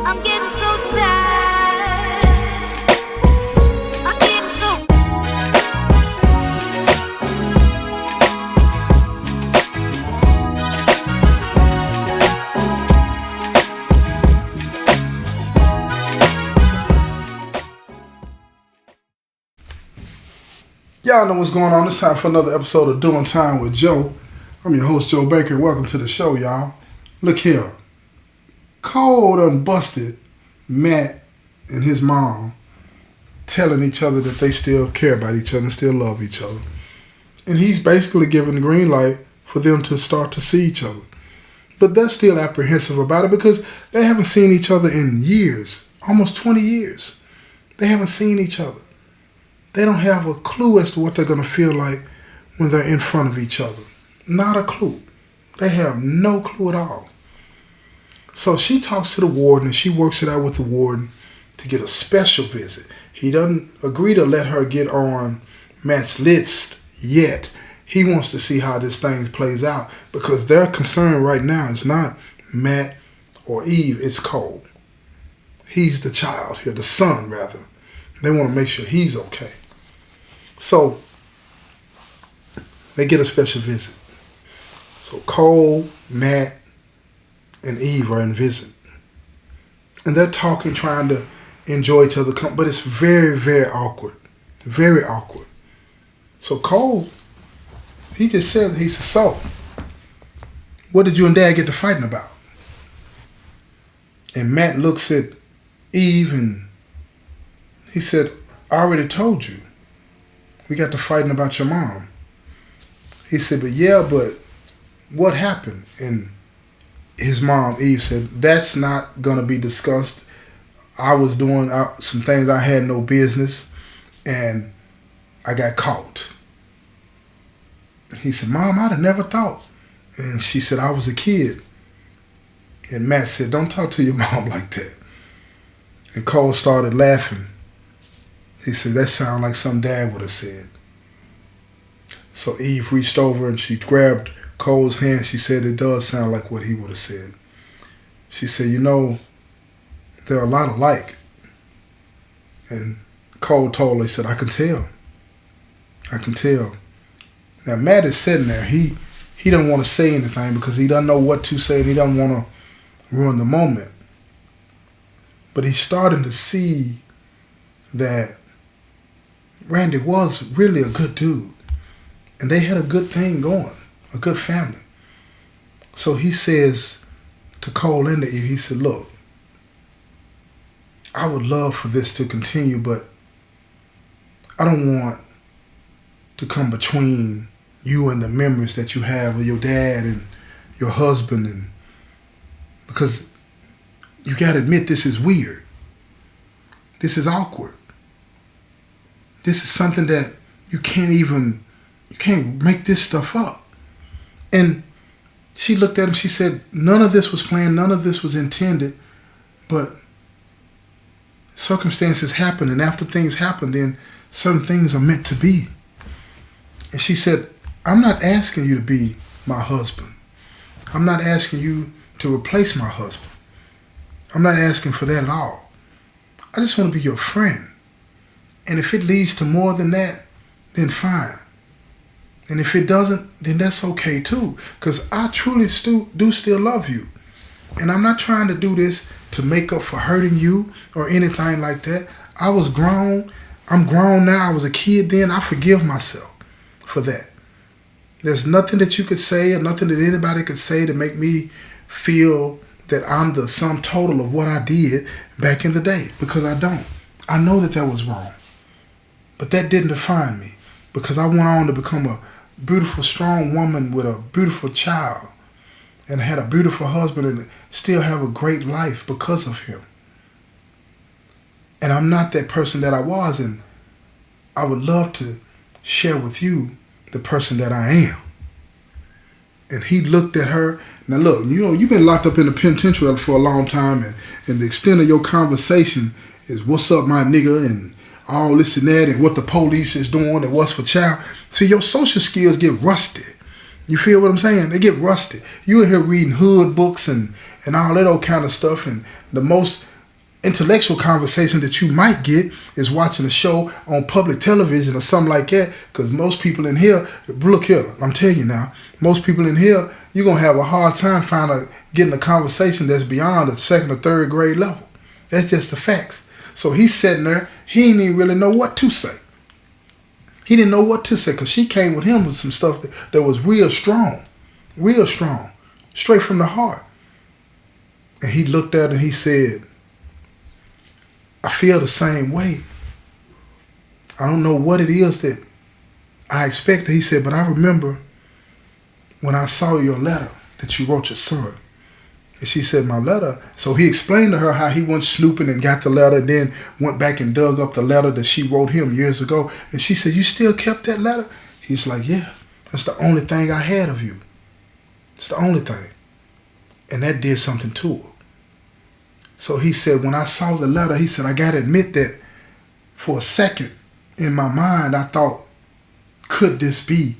I'm getting so tired. I'm getting so. Y'all know what's going on. It's time for another episode of Doing Time with Joe. I'm your host, Joe Baker. Welcome to the show, y'all. Look here. Cole done busted Matt and his mom telling each other that they still care about each other and still love each other. And he's basically giving the green light for them to start to see each other. But they're still apprehensive about it because they haven't seen each other in years, almost 20 years. They haven't seen each other. They don't have a clue as to what they're going to feel like when they're in front of each other. Not a clue. They have no clue at all. So she talks to the warden and she works it out with the warden to get a special visit. He doesn't agree to let her get on Matt's list yet. He wants to see how this thing plays out because their concern right now is not Matt or Eve, it's Cole. He's the child here, the son rather. They want to make sure he's okay. So they get a special visit. So Cole, Matt, and Eve are in visit. And they're talking, trying to enjoy each other, but it's very, very awkward. Very awkward. So Cole, he just said, he said, so, what did you and Dad get to fighting about? And Matt looks at Eve and he said, I already told you. We got to fighting about your mom. He said, but what happened? And his mom, Eve, said, that's not going to be discussed. I was doing some things I had no business, and I got caught. He said, Mom, I'd have never thought. And she said, I was a kid. And Matt said, don't talk to your mom like that. And Cole started laughing. He said, that sounds like some Dad would have said. So Eve reached over and she grabbed Cole's hand. She said, it does sound like what he would have said. She said, you know, they're a lot alike. And Cole told her, he said, I can tell. I can tell. Now, Matt is sitting there. He doesn't want to say anything because he doesn't know what to say and he doesn't want to ruin the moment. But he's starting to see that Randy was really a good dude. And they had a good thing going, a good family. So he says to Cole and to Eve, he said, look, I would love for this to continue, but I don't want to come between you and the memories that you have of your dad and your husband. And because you got to admit this is weird. This is awkward. This is something that you can't make this stuff up. And she looked at him, she said, none of this was planned, none of this was intended, but circumstances happen, and after things happen, then certain things are meant to be. And she said, I'm not asking you to be my husband. I'm not asking you to replace my husband. I'm not asking for that at all. I just want to be your friend. And if it leads to more than that, then fine. And if it doesn't, then that's okay too. Because I truly do still love you. And I'm not trying to do this to make up for hurting you or anything like that. I was grown. I'm grown now. I was a kid then. I forgive myself for that. There's nothing that you could say or nothing that anybody could say to make me feel that I'm the sum total of what I did back in the day. Because I don't. I know that was wrong. But that didn't define me. Because I went on to become a beautiful, strong woman with a beautiful child. And had a beautiful husband and still have a great life because of him. And I'm not that person that I was. And I would love to share with you the person that I am. And he looked at her. Now look, you know, you've been locked up in the penitentiary for a long time. And the extent of your conversation is what's up, my nigga, and all this and that, and what the police is doing, and what's for child. See, your social skills get rusty. You feel what I'm saying? They get rusty. You in here reading hood books and all that old kind of stuff, and the most intellectual conversation that you might get is watching a show on public television or something like that. Because most people in here, look here, I'm telling you now, most people in here, you're going to have a hard time getting a conversation that's beyond the second or third grade level. That's just the facts. So he's sitting there, he didn't even really know what to say. He didn't know what to say because she came with him with some stuff that was real strong, straight from the heart. And he looked at her and he said, I feel the same way. I don't know what it is that I expected. He said, but I remember when I saw your letter that you wrote your son. And she said, my letter? So he explained to her how he went snooping and got the letter, and then went back and dug up the letter that she wrote him years ago. And she said, you still kept that letter? He's like, yeah, that's the only thing I had of you. It's the only thing. And that did something to her. So he said, when I saw the letter, he said, I got to admit that for a second in my mind, I thought, could this be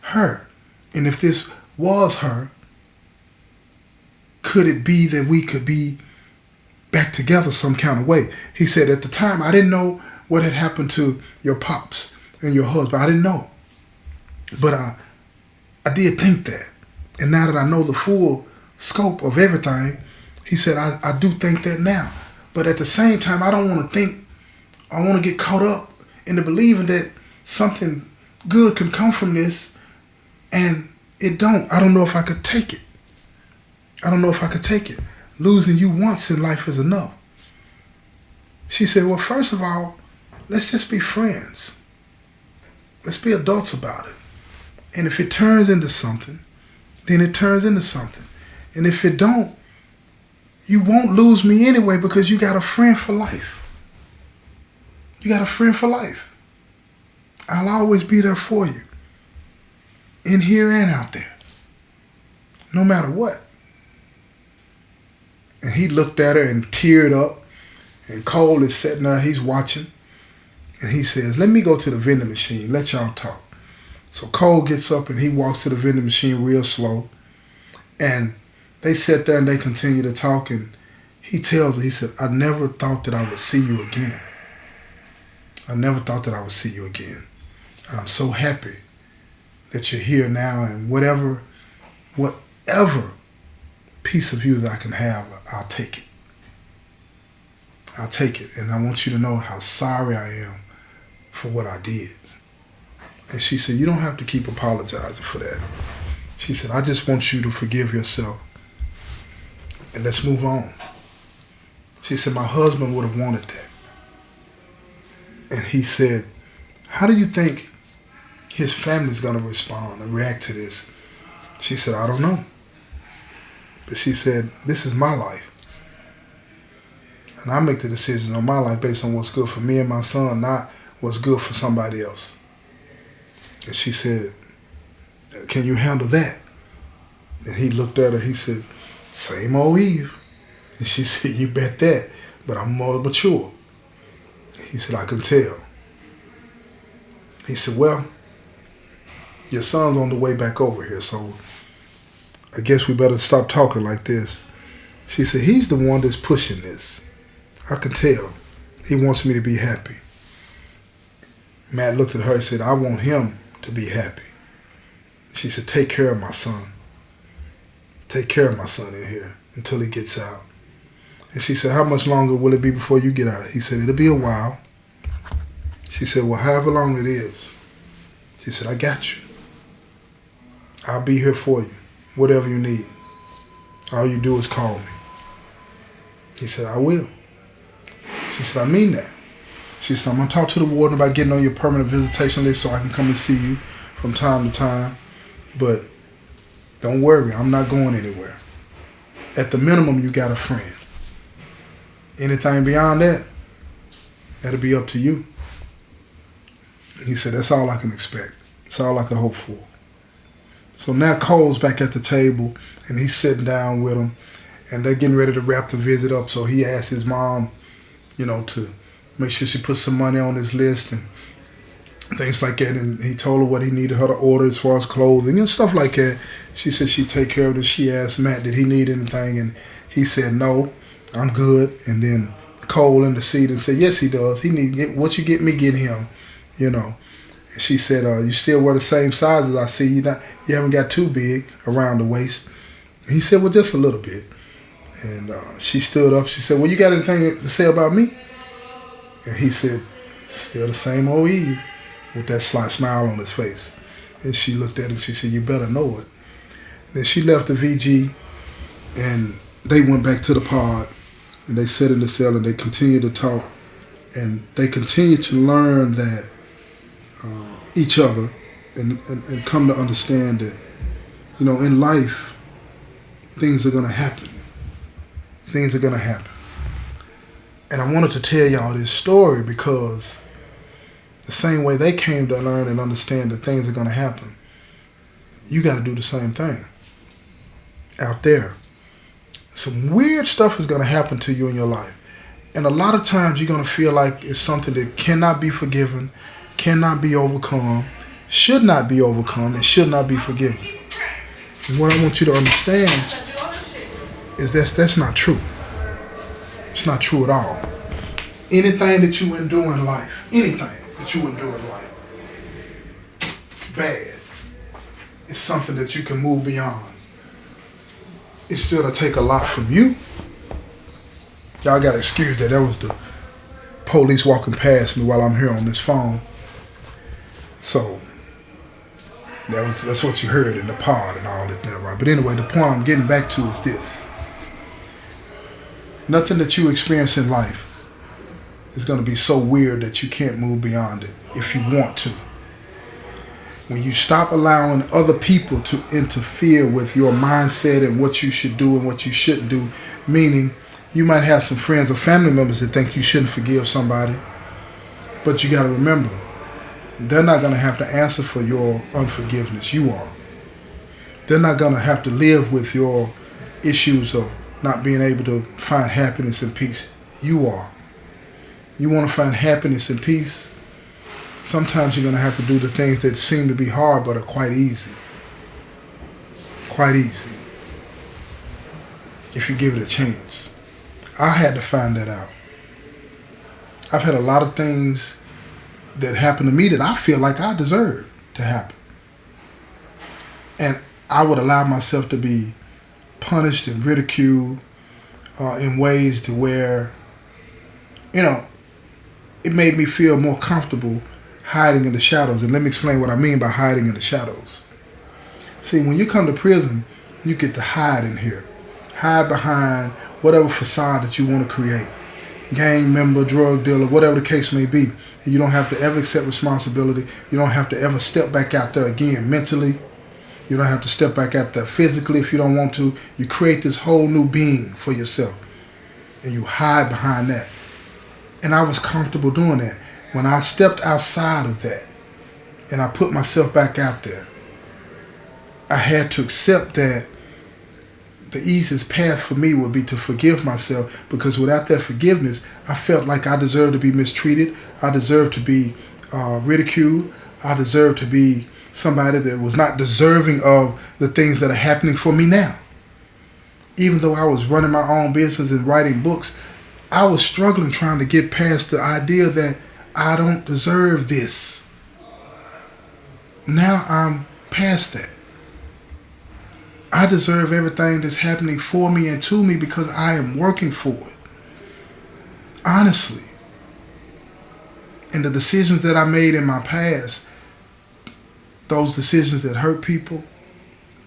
her? And if this was her, could it be that we could be back together some kind of way? He said, at the time, I didn't know what had happened to your pops and your husband. I didn't know. But I did think that. And now that I know the full scope of everything, he said, I do think that now. But at the same time, I don't want to think, I want to get caught up in the believing that something good can come from this, and it don't. I don't know if I could take it. I don't know if I could take it. Losing you once in life is enough. She said, well, first of all, let's just be friends. Let's be adults about it. And if it turns into something, then it turns into something. And if it don't, you won't lose me anyway because you got a friend for life. You got a friend for life. I'll always be there for you. In here and out there. No matter what. And he looked at her and teared up. And Cole is sitting there, he's watching. And he says, let me go to the vending machine, let y'all talk. So Cole gets up and he walks to the vending machine real slow. And they sit there and they continue to talk. And he tells her, he said, I never thought that I would see you again. I never thought that I would see you again. I'm so happy that you're here now, and whatever piece of you that I can have, I'll take it. I'll take it. And I want you to know how sorry I am for what I did. And she said, you don't have to keep apologizing for that. She said, I just want you to forgive yourself. And let's move on. She said, my husband would have wanted that. And he said, how do you think his family's going to respond and react to this? She said, I don't know. But she said, this is my life. And I make the decisions on my life based on what's good for me and my son, not what's good for somebody else. And she said, can you handle that? And he looked at her, he said, same old Eve. And she said, you bet that, but I'm more mature. He said, I can tell. He said, well, your son's on the way back over here, so I guess we better stop talking like this. She said, he's the one that's pushing this. I can tell. He wants me to be happy. Matt looked at her and said, I want him to be happy. She said, take care of my son. Take care of my son in here until he gets out. And she said, how much longer will it be before you get out? He said, it'll be a while. She said, well, however long it is. She said, I got you. I'll be here for you, whatever you need. All you do is call me. He said, I will. She said, I mean that. She said, I'm going to talk to the warden about getting on your permanent visitation list so I can come and see you from time to time. But don't worry, I'm not going anywhere. At the minimum, you got a friend. Anything beyond that, that'll be up to you. He said, that's all I can expect. That's all I can hope for. So now Cole's back at the table, and he's sitting down with him, and they're getting ready to wrap the visit up. So he asked his mom, to make sure she put some money on his list and things like that. And he told her what he needed her to order as far as clothing and stuff like that. She said she'd take care of it. She asked Matt, did he need anything? And he said, no, I'm good. And then coal in the seat and said, yes, he does. He need what you get me, get him, you know. And she said, you still wear the same sizes. I see you haven't got too big around the waist. And he said, well, just a little bit. And she stood up. She said, well, you got anything to say about me? And he said, still the same old Eve, with that slight smile on his face. And she looked at him. She said, you better know it. Then she left the VG, and they went back to the pod, and they sat in the cell, and they continued to talk, and they continued to learn that each other, and come to understand that, you know, in life, things are going to happen. Things are going to happen. And I wanted to tell y'all this story because the same way they came to learn and understand that things are going to happen, you got to do the same thing out there. Some weird stuff is going to happen to you in your life. And a lot of times you're going to feel like it's something that cannot be forgiven, cannot be overcome, should not be overcome, and should not be forgiven. And what I want you to understand is that's not true. It's not true at all. Anything that you endure in life, bad, is something that you can move beyond. It's still going to take a lot from you. Y'all got to excuse that. That was the police walking past me while I'm here on this phone. So that's what you heard in the pod and all that, right? But anyway, the point I'm getting back to is this. Nothing that you experience in life is going to be so weird that you can't move beyond it if you want to. When you stop allowing other people to interfere with your mindset and what you should do and what you shouldn't do, meaning you might have some friends or family members that think you shouldn't forgive somebody, but you got to remember, they're not going to have to answer for your unforgiveness. You are. They're not going to have to live with your issues of not being able to find happiness and peace. You are. You want to find happiness and peace? Sometimes you're going to have to do the things that seem to be hard but are quite easy. Quite easy. If you give it a chance. I had to find that out. I've had a lot of things that happened to me that I feel like I deserve to happen. And I would allow myself to be punished and ridiculed in ways to where, you know, it made me feel more comfortable hiding in the shadows. And let me explain what I mean by hiding in the shadows. See, when you come to prison, you get to hide in here. Hide behind whatever facade that you want to create. Gang member, drug dealer, whatever the case may be. And you don't have to ever accept responsibility. You don't have to ever step back out there again mentally. You don't have to step back out there physically if you don't want to. You create this whole new being for yourself. And you hide behind that. And I was comfortable doing that. When I stepped outside of that and I put myself back out there, I had to accept that the easiest path for me would be to forgive myself, because without that forgiveness, I felt like I deserved to be mistreated. I deserved to be ridiculed. I deserved to be somebody that was not deserving of the things that are happening for me now. Even though I was running my own business and writing books, I was struggling trying to get past the idea that I don't deserve this. Now I'm past that. I deserve everything that's happening for me and to me because I am working for it. Honestly. And the decisions that I made in my past, those decisions that hurt people,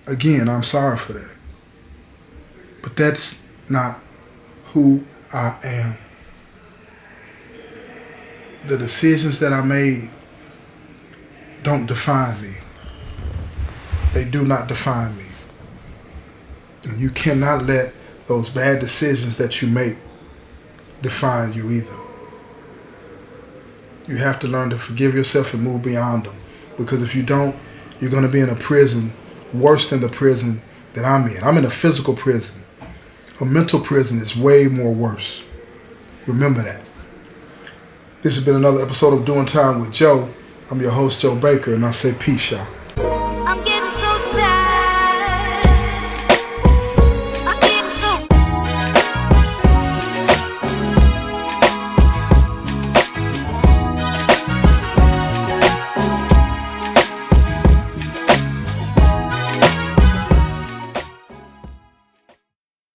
again, I'm sorry for that. But that's not who I am. The decisions that I made don't define me. They do not define me. And you cannot let those bad decisions that you make define you either. You have to learn to forgive yourself and move beyond them. Because if you don't, you're going to be in a prison worse than the prison that I'm in. I'm in a physical prison. A mental prison is way more worse. Remember that. This has been another episode of Doing Time with Joe. I'm your host, Joe Baker, and I say peace, y'all.